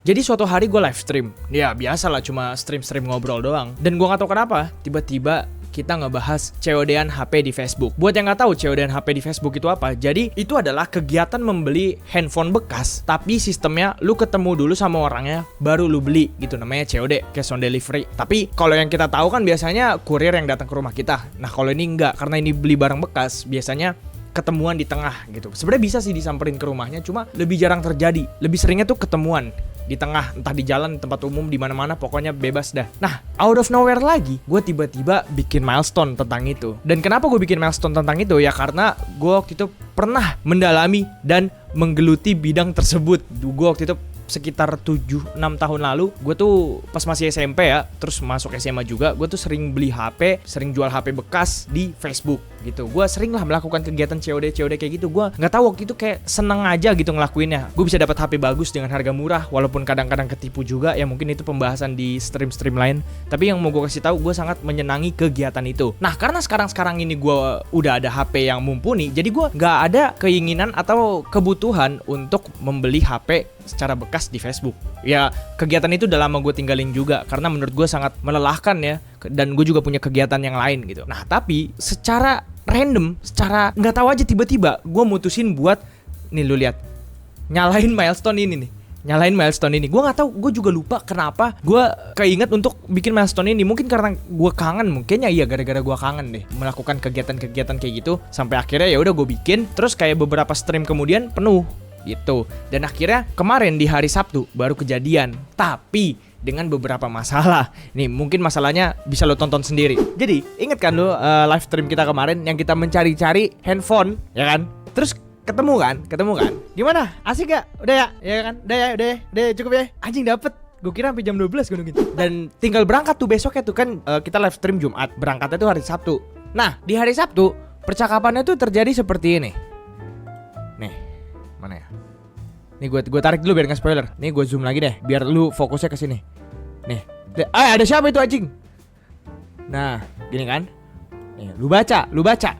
Jadi suatu hari gue live stream. Ya biasa lah, cuma stream-stream ngobrol doang. Dan gue gak tahu kenapa tiba-tiba kita ngebahas COD-an HP di Facebook. Buat yang gak tahu COD-an HP di Facebook itu apa, jadi itu adalah kegiatan membeli handphone bekas, tapi sistemnya lu ketemu dulu sama orangnya baru lu beli gitu, namanya COD, cash on delivery. Tapi kalau yang kita tahu kan biasanya kurir yang datang ke rumah kita. Nah kalau ini enggak, karena ini beli barang bekas, biasanya ketemuan di tengah gitu. Sebenarnya bisa sih disamperin ke rumahnya, cuma lebih jarang terjadi. Lebih seringnya tuh ketemuan di tengah, entah di jalan, tempat umum, di mana-mana, pokoknya bebas dah. Nah, out of nowhere lagi, gue tiba-tiba bikin milestone tentang itu. Dan kenapa gue bikin milestone tentang itu? Ya karena gue waktu itu pernah mendalami dan menggeluti bidang tersebut. Gue waktu itu sekitar 7-6 tahun lalu, gue tuh pas masih SMP ya, terus masuk SMA juga, gue tuh sering beli HP, sering jual HP bekas di Facebook gitu. Gue sering lah melakukan kegiatan COD kayak gitu. Gue nggak tahu waktu itu kayak seneng aja gitu ngelakuinnya. Gue bisa dapat HP bagus dengan harga murah, walaupun kadang-kadang ketipu juga. Ya mungkin itu pembahasan di stream lain. Tapi yang mau gue kasih tahu, gue sangat menyenangi kegiatan itu. Nah karena sekarang ini gue udah ada HP yang mumpuni, jadi gue nggak ada keinginan atau kebutuhan untuk membeli HP secara bekas di Facebook. Ya kegiatan itu udah lama gue tinggalin juga, karena menurut gue sangat melelahkan ya. Dan gue juga punya kegiatan yang lain gitu. Nah tapi secara random, secara nggak tahu aja tiba-tiba gue mutusin buat, nih lu lihat, nyalain milestone ini nih. Nyalain milestone ini. Gue nggak tahu, gue juga lupa kenapa gue keinget untuk bikin milestone ini. Mungkin karena gue kangen, mungkinnya iya gara-gara gue kangen deh melakukan kegiatan-kegiatan kayak gitu. Sampai akhirnya ya udah gue bikin. Terus kayak beberapa stream kemudian penuh gitu. Dan akhirnya kemarin di hari Sabtu baru kejadian. Tapi dengan beberapa masalah. Nih mungkin masalahnya bisa lo tonton sendiri. Jadi inget kan lo live stream kita kemarin yang kita mencari-cari handphone, ya kan? Terus ketemu kan? Gimana? Asik gak? Udah ya? Ya kan? Udah ya cukup ya? Anjing dapet. Gue kira sampai jam 12 gue nungguin. Dan tinggal berangkat tuh besoknya tuh kan, kita live stream Jumat, berangkatnya tuh hari Sabtu. Nah di hari Sabtu percakapannya tuh terjadi seperti ini. Nih mana ya? Nih gue tarik dulu biar nggak spoiler. Nih gue zoom lagi deh biar lu fokusnya ke sini. Nih, ada siapa itu anjing? Nah, gini kan? Nih, lu baca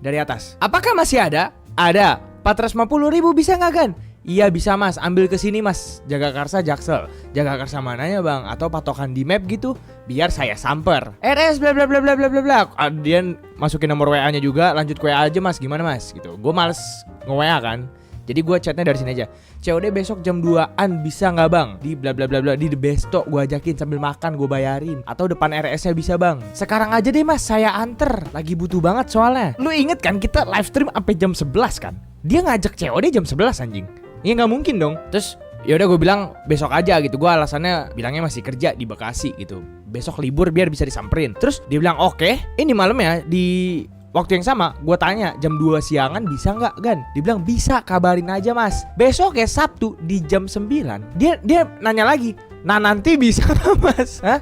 dari atas. Apakah masih ada? Ada. 450.000 bisa nggak kan? Iya bisa mas, ambil ke sini mas. Jagakarsa Jaksel. Jagakarsa mananya bang? Atau patokan di map gitu? Biar saya samper. RS bla bla bla bla bla bla bla. Kemudian masukin nomor WA-nya juga. Lanjut ke WA aja mas, gimana mas? Gitu. Gue males nge-WA kan. Jadi gue chatnya dari sini aja. COD besok jam 2an bisa gak bang? Di bla bla bla bla. Di The Besto gue ajakin sambil makan gue bayarin. Atau depan RS-nya bisa bang? Sekarang aja deh mas, saya anter. Lagi butuh banget soalnya. Lu inget kan kita live stream sampai jam 11 kan? Dia ngajak COD jam 11 anjing. Ya gak mungkin dong. Terus yaudah gue bilang besok aja gitu. Gue alasannya bilangnya masih kerja di Bekasi gitu. Besok libur biar bisa disamperin. Terus dia bilang oke, ini malamnya di waktu yang sama, gue tanya jam 2 siangan bisa gak Gan? Dia bilang bisa, kabarin aja mas. Besok ya Sabtu di jam 9. Dia nanya lagi, nah nanti bisa gak mas? Hah?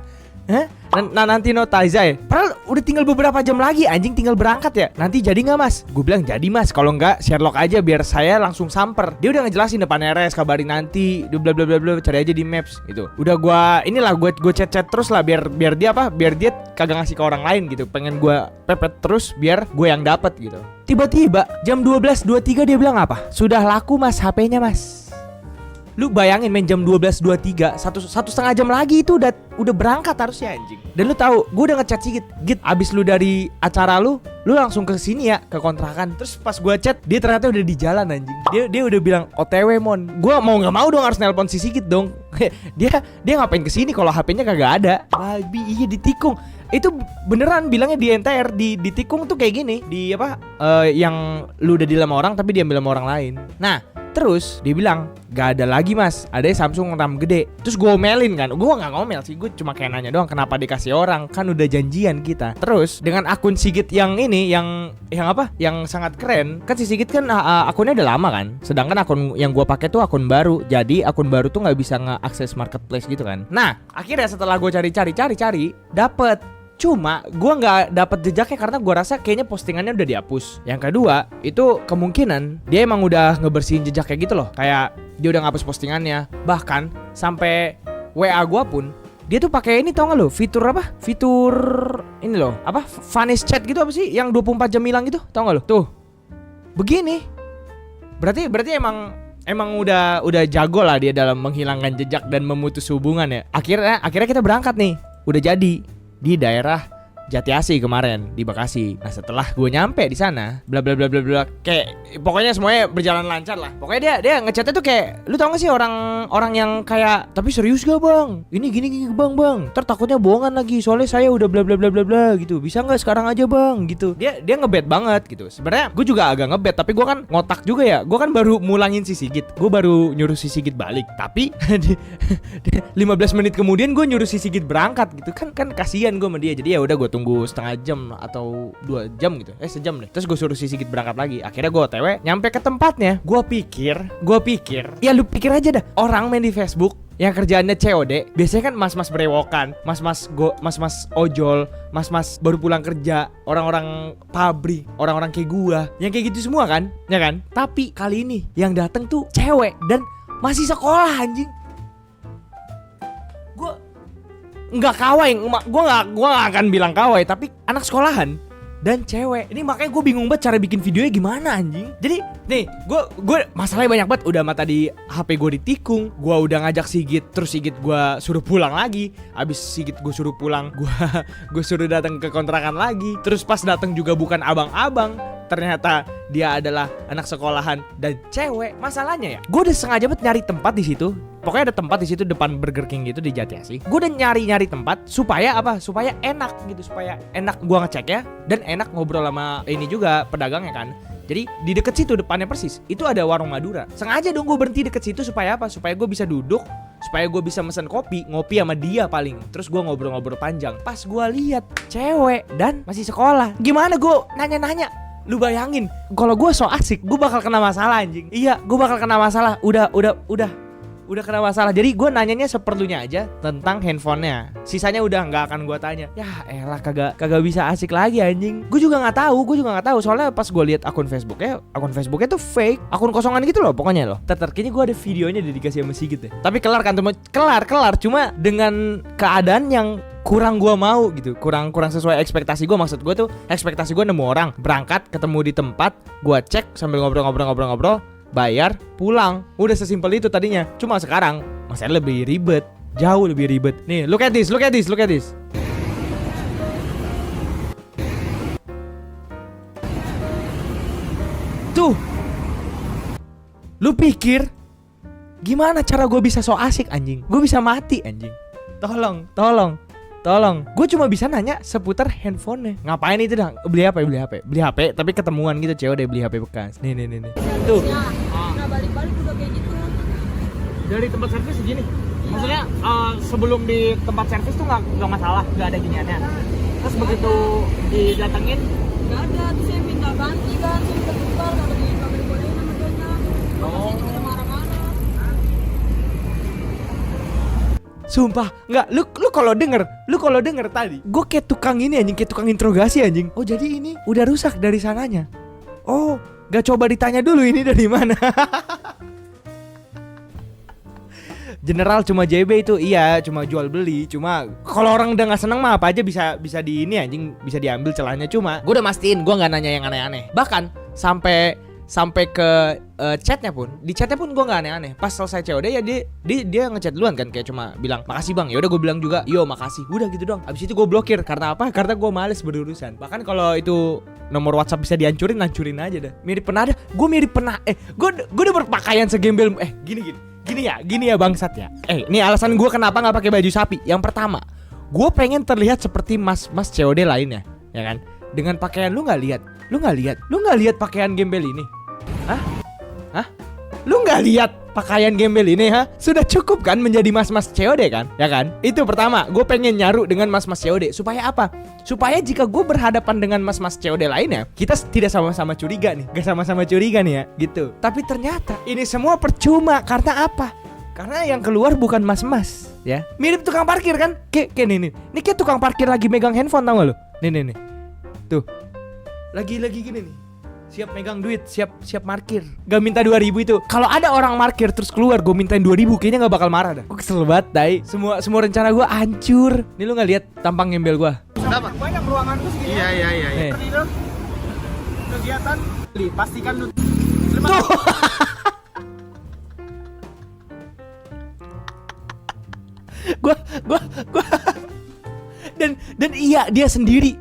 Nah nanti notaiza ya? Padahal udah tinggal beberapa jam lagi anjing, tinggal berangkat ya. Nanti jadi gak mas? Gue bilang jadi mas, kalau enggak Sherlock aja biar saya langsung samper. Dia udah ngejelasin depan RS, kabarin nanti bla bla bla bla, cari aja di maps gitu. Udah gue chat terus lah biar dia biar dia kagak ngasih ke orang lain gitu. Pengen gue pepet terus biar gue yang dapat gitu. Tiba-tiba jam 12.23 dia bilang apa? Sudah laku mas HP-nya mas. Lu bayangin main jam 12.23, satu setengah jam lagi itu udah berangkat harusnya anjing. Dan lu tahu, gue udah ngechat Sigit, Git, abis lu dari acara lu langsung ke sini ya, ke kontrakan. Terus pas gue chat, dia ternyata udah di jalan anjing. Dia udah bilang OTW mon. Gue mau nggak mau dong harus nelpon si Sigit dong. dia ngapain kesini kalau HP-nya kagak ada? Babi, iya ditikung. Itu beneran bilangnya di NTR, di tikung tuh kayak gini, di apa? Yang lu udah dilama orang tapi diambil sama orang lain. Nah. Terus dia bilang gak ada lagi mas, ada Samsung RAM gede. Terus gue omelin kan, gue gak ngomel sih, gue cuma kayak nanya doang kenapa dikasih orang, kan udah janjian kita. Terus dengan akun Sigit yang ini, yang apa, yang sangat keren. Kan si Sigit kan akunnya udah lama kan, sedangkan akun yang gue pakai tuh akun baru. Jadi akun baru tuh gak bisa nge-akses marketplace gitu kan. Nah akhirnya setelah gue cari dapet. Cuma gue gak dapet jejaknya karena gue rasa kayaknya postingannya udah dihapus. Yang kedua, itu kemungkinan dia emang udah ngebersihin jejaknya gitu loh. Kayak dia udah ngapus postingannya. Bahkan sampai WA gue pun dia tuh pakai ini, tau gak lo? Fitur apa? Fitur ini loh, apa? Vanish chat gitu apa sih? Yang 24 jam hilang gitu, tau gak lo? Tuh begini. Berarti emang emang udah jago lah dia dalam menghilangkan jejak dan memutus hubungan ya. Akhirnya kita berangkat nih. Udah jadi di daerah Jatiasi kemarin di Bekasi. Nah setelah gue nyampe di sana, bla bla bla bla bla, kayak pokoknya semuanya berjalan lancar lah. Pokoknya dia ngechatnya tuh kayak, lu tau gak sih orang yang kayak, tapi serius gak bang? Ini gini bang. Ntar takutnya bohongan lagi. Soalnya saya udah bla bla bla bla bla gitu. Bisa nggak sekarang aja bang? Gitu. Dia ngebet banget gitu. Sebenarnya gue juga agak ngebet, tapi gue kan ngotak juga ya. Gue kan baru mulangin si Sigit. Gue baru nyuruh si Sigit balik. Tapi 15 menit kemudian gue nyuruh si Sigit berangkat gitu. Kan kasihan gue sama dia. Jadi ya udah gue tunggu setengah jam atau 2 jam gitu. Sejam deh. Terus gue suruh si Sigit berangkat lagi. Akhirnya gue OTW nyampe ke tempatnya. Gue pikir ya lu pikir aja dah, orang main di Facebook yang kerjaannya COD biasanya kan mas-mas berewokan, mas-mas ojol, mas-mas baru pulang kerja, orang-orang pabrik, orang-orang kayak gua, yang kayak gitu semua kan, ya kan? Tapi kali ini yang datang tuh cewek dan masih sekolah anjing. Gua nggak kawai, gua nggak akan bilang kawai, tapi anak sekolahan dan cewek. Ini makanya gue bingung banget cara bikin videonya gimana anjing. Jadi nih gue masalahnya banyak banget. Udah mata di HP gue ditikung. Gue udah ngajak Sigit, terus Sigit gue suruh pulang lagi. Abis Sigit gue suruh pulang, gue suruh datang ke kontrakan lagi. Terus pas datang juga bukan abang-abang, ternyata dia adalah anak sekolahan dan cewek. Masalahnya ya, gue udah sengaja banget nyari tempat di situ. Pokoknya ada tempat di situ depan Burger King gitu di Jatiasi. Gue udah nyari tempat supaya apa? Supaya enak gitu, supaya enak gue ngecek ya, dan enak ngobrol sama ini juga pedagangnya kan. Jadi di deket situ depannya persis itu ada warung Madura. Sengaja dong gue berhenti deket situ supaya apa? Supaya gue bisa duduk, supaya gue bisa mesen ngopi sama dia paling. Terus gue ngobrol-ngobrol panjang. Pas gue lihat cewek dan masih sekolah, gimana gue nanya-nanya? Lu bayangin, kalau gue so asik, gue bakal kena masalah anjing. Iya, gue bakal kena masalah. Udah kena masalah. Jadi gue nanyanya seperlunya aja tentang handphonenya. Sisanya udah nggak akan gue tanya. Ya elah, kagak bisa asik lagi anjing. Gue juga nggak tahu. Soalnya pas gue lihat akun Facebooknya tuh fake, akun kosongan gitu loh pokoknya loh. Terkini gue ada videonya dedikasi sama Sigit ya. Tapi kelar kan temen, kelar. Cuma dengan keadaan yang kurang gue mau gitu, kurang sesuai ekspektasi gue. Maksud gue tuh ekspektasi gue nemu orang, berangkat, ketemu di tempat, gue cek sambil ngobrol, bayar, pulang. Udah sesimpel itu tadinya. Cuma sekarang masalahnya lebih ribet, jauh lebih ribet. Nih, look at this. Tuh. Lu pikir gimana cara gue bisa so asik anjing? Gue bisa mati anjing. Tolong. Gue cuma bisa nanya seputar handphonenya. Ngapain itu dah? Beli HP, tapi ketemuan gitu cewek deh beli HP bekas. Nih. Tuh. Nah balik-balik udah kayak gitu. Dari tempat servis segini. Maksudnya sebelum di tempat servis tuh nggak masalah, nggak ada giniannya. Terus begitu didatengin Nggak ada, terus saya minta ganti kan, saya minta tukar, nggak dibolehin sama dia. Oh. Udah marah-marah. Sumpah, nggak, lu kalau denger tadi, gue kayak tukang ini anjing, kayak tukang interogasi anjing. Oh jadi ini udah rusak dari sananya. Oh, nggak coba ditanya dulu ini dari mana. General cuma JB itu, iya cuma jual beli. Cuma kalau orang udah nggak seneng mah apa aja bisa di ini anjing, bisa diambil celahnya. Cuma gue udah mastiin gue nggak nanya yang aneh-aneh. Bahkan sampai ke chatnya pun, di chatnya pun gue nggak aneh-aneh. Pas selesai COD ya dia ngechat duluan kan, kayak cuma bilang makasih bang. Ya udah gue bilang juga yo makasih. Udah gitu dong. Abis itu gue blokir karena apa? Karena gue males berurusan. Bahkan kalau itu nomor WhatsApp bisa hancurin aja dah. Mirip pernah. Gue udah berpakaian segembel. Gini ya bangsat ya. Ini alasan gue kenapa nggak pakai baju sapi. Yang pertama, gue pengen terlihat seperti mas COD lainnya, ya kan? Dengan pakaian lu nggak lihat pakaian gembel ini? Hah? Lu nggak lihat pakaian gembel ini, ha? Sudah cukup kan menjadi mas COD kan? Ya kan? Itu pertama, gue pengen nyaru dengan mas COD. Supaya apa? Supaya jika gue berhadapan dengan mas COD lainnya, kita tidak sama-sama curiga nih. Gak sama-sama curiga nih ya, gitu. Tapi ternyata ini semua percuma. Karena apa? Karena yang keluar bukan mas, ya. Mirip tukang parkir kan? Kayak nih. Ini kayak tukang parkir lagi megang handphone, tau gak lo? Nih. Tuh. Lagi gini nih. Siap megang duit, siap parkir. Gak minta 2.000 itu. Kalau ada orang parkir terus keluar gue mintain 2.000, kayaknya gak bakal marah dah. Gue kesel banget, dai. Semua rencana gue hancur. Nih lu gak lihat tampang gembel gue? Kenapa? Banyak ruangan tuh segini. Iya. Seperti itu. Kegiatan pastikan lu. Tuh. Gua dan iya dia sendiri,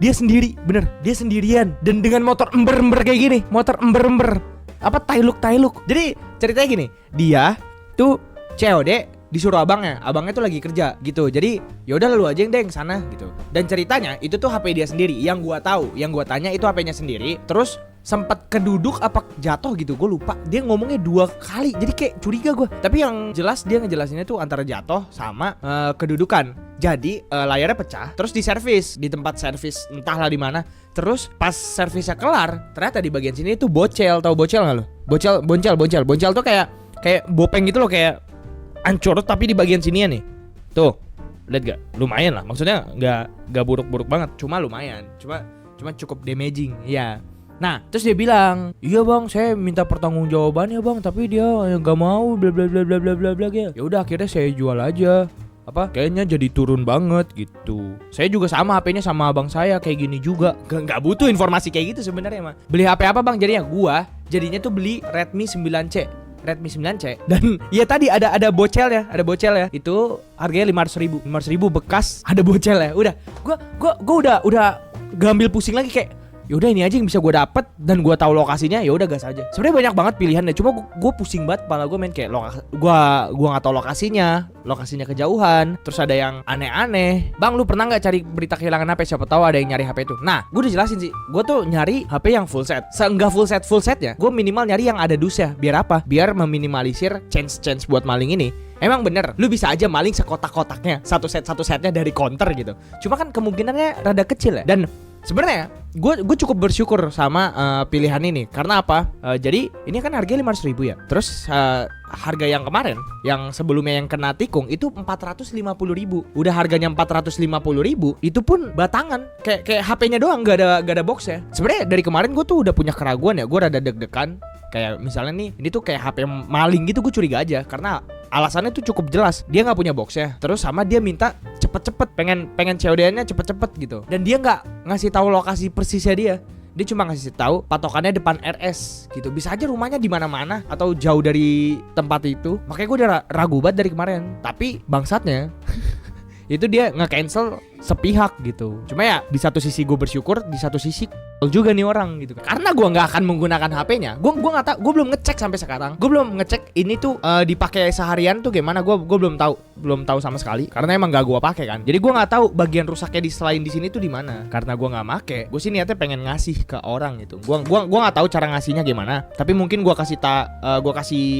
bener, dia sendirian dan dengan motor ember-ember kayak gini, motor ember-ember apa tailuk. Jadi ceritanya gini, dia tuh COD disuruh abangnya tuh lagi kerja gitu. Jadi yaudah lu aja yang deng sana gitu. Dan ceritanya itu tuh HP dia sendiri. Yang gua tahu, yang gua tanya itu HP-nya sendiri. Terus sempat keduduk apa jatuh gitu, gue lupa. Dia ngomongnya 2 kali, jadi kayak curiga gue. Tapi yang jelas dia ngejelasinnya tuh antara jatuh sama kedudukan. Jadi layarnya pecah, terus diservis di tempat servis entahlah di mana. Terus pas servisnya kelar, ternyata di bagian sini tuh bocel. Tahu bocel nggak lo? Boncel tuh kayak bopeng gitu loh, kayak hancur tapi di bagian sini ya nih. Tuh, lihat gak? Lumayan lah. Maksudnya nggak buruk-buruk banget, cuma lumayan. Cuma cukup damaging, ya. Nah, terus dia bilang, "Iya bang, saya minta pertanggungjawabannya bang, tapi dia nggak mau, bla bla bla bla bla bla bla." Ya udah, akhirnya saya jual aja. Kayaknya jadi turun banget gitu. Saya juga sama, HP-nya sama abang saya kayak gini juga. Gak butuh informasi kayak gitu sebenarnya mah. Beli HP apa bang? Jadinya tuh beli Redmi 9C. Dan ya tadi ada bocelnya, Itu harganya 500.000 bekas, ada bocelnya. Udah, gua udah gak ambil pusing lagi, kayak yaudah ini aja yang bisa gue dapet dan gue tahu lokasinya, ya udah gas aja. Sebenarnya banyak banget pilihannya, cuma gue pusing banget kepala gue main kayak gue nggak tahu lokasinya kejauhan, terus ada yang aneh-aneh. Bang, lu pernah nggak cari berita kehilangan HP? Siapa tahu ada yang nyari HP itu. Nah, gue udah jelasin sih, gue tuh nyari HP yang full set. Seenggak full setnya, gue minimal nyari yang ada dusnya. Biar apa? Biar meminimalisir chance buat maling ini. Emang bener, lu bisa aja maling sekotak-kotaknya, satu setnya dari counter gitu. Cuma kan kemungkinannya rada kecil ya. Dan sebenarnya gue cukup bersyukur sama pilihan ini. Karena apa? Jadi ini kan harganya 500.000 ya. Terus harga yang kemarin, yang sebelumnya yang kena tikung itu 450.000. Udah harganya 450.000, itu pun batangan. Kayak HP-nya doang, gak ada boxnya. Sebenarnya dari kemarin gue tuh udah punya keraguan ya. Gue rada deg-degan. Kayak misalnya nih, ini tuh kayak HP maling gitu, gue curiga aja. Karena alasannya tuh cukup jelas, dia nggak punya boxnya. Terus sama dia minta cepet-cepet, pengen COD-nya cepet-cepet gitu. Dan dia nggak ngasih tahu lokasi persisnya dia. Dia cuma ngasih tahu patokannya depan RS gitu. Bisa aja rumahnya di mana-mana atau jauh dari tempat itu. Makanya gue udah ragu banget dari kemarin. Tapi bangsatnya itu dia nge-cancel sepihak gitu. Cuma ya di satu sisi gue bersyukur, di satu sisi juga nih orang gitu kan. Karena gue nggak akan menggunakan HP-nya. Gue nggak tahu. Gue belum ngecek sampai sekarang. Gue belum ngecek ini tuh dipakai seharian tuh gimana. Gue belum tahu sama sekali. Karena emang nggak gue pakai kan. Jadi gue nggak tahu bagian rusaknya selain di sini tuh di mana. Karena gue nggak make. Gue sih niatnya pengen ngasih ke orang gitu. Gue nggak tahu cara ngasihnya gimana. Tapi mungkin gue kasih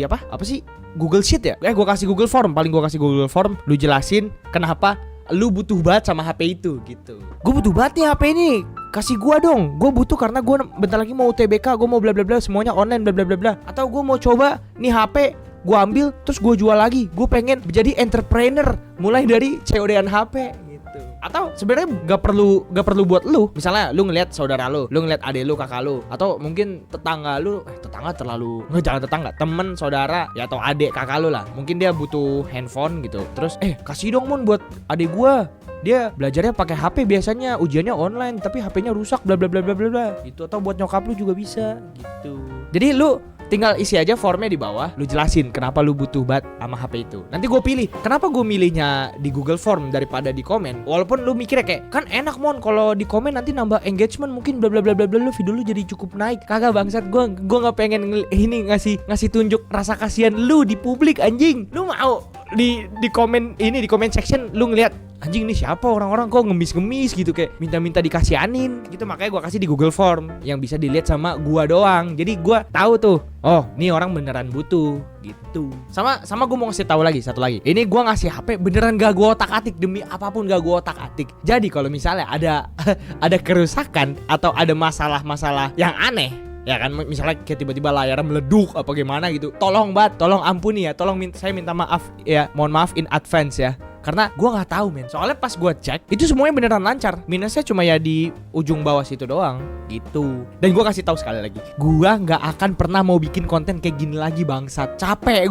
apa sih? Google Sheet ya? Gue kasih Google Form. Paling gue kasih Google Form. Lu jelasin kenapa lu butuh banget sama HP itu gitu. Gue butuh banget nih HP ini, kasih gua dong. Gue butuh karena gue bentar lagi mau UTBK, gue mau bla bla bla, semuanya online bla bla bla bla. Atau gue mau coba nih HP, gue ambil terus gue jual lagi. Gue pengen menjadi entrepreneur mulai dari COD-an HP gitu. Atau sebenarnya gak perlu buat lu. Misalnya lu ngeliat saudara lu ngeliat adek lu, kakak lu, atau mungkin tetangga lu, tetangga terlalu jangan tetangga, temen, saudara ya, atau adek kakak lu lah. Mungkin dia butuh handphone gitu. Terus kasih dong Mun buat adek gua. Dia belajarnya pakai HP, biasanya ujiannya online tapi HP-nya rusak bla bla bla bla bla gitu. Atau buat nyokap lu juga bisa gitu. Jadi lu tinggal isi aja formnya di bawah, lu jelasin kenapa lu butuh banget sama HP itu. Nanti gue pilih. Kenapa gue milihnya di Google Form daripada di komen? Walaupun lu mikirnya kayak kan enak Mon kalau di komen nanti nambah engagement mungkin bla bla bla bla bla, lu video lu jadi cukup naik. Kagak bangsat, gue nggak pengen ini ngasih tunjuk rasa kasihan lu di publik anjing. Lu mau di komen ini, di comment section lu ngeliat anjing nih siapa orang-orang kok ngemis-ngemis gitu, kayak minta-minta dikasihanin gitu. Makanya gue kasih di Google Form yang bisa dilihat sama gua doang. Jadi gua tahu tuh, oh nih orang beneran butuh gitu. Sama gue mau ngasih tahu lagi satu lagi. Ini gua ngasih HP beneran gak gua otak-atik, demi apapun gak gua otak-atik. Jadi kalau misalnya ada kerusakan atau ada masalah-masalah yang aneh, ya kan, misalnya kayak tiba-tiba layarnya meleduk apa gimana gitu, tolong ampuni ya, saya minta maaf ya, mohon maaf in advance ya. Karena gue nggak tahu men. Soalnya pas gue cek itu semuanya beneran lancar. Minusnya cuma ya di ujung bawah situ doang gitu. Dan gue kasih tahu sekali lagi, gue nggak akan pernah mau bikin konten kayak gini lagi bangsat. Capek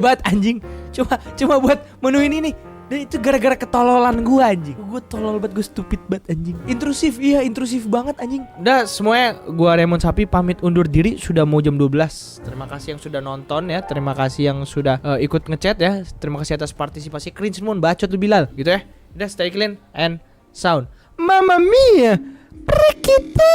banget anjing. Cuma buat menuin ini. Dan itu gara-gara ketololan gue anjing. Gue tolol banget, gue stupid banget anjing. Intrusif, iya intrusif banget anjing. Udah semuanya, gue Raymond Sapi pamit undur diri. Sudah mau jam 12. Terima kasih yang sudah nonton ya. Terima kasih yang sudah ikut ngechat ya. Terima kasih atas partisipasi. Cringe Moon, bacot lu Bilal gitu ya. Udah stay clean and sound. Mamma mia, Prikitu.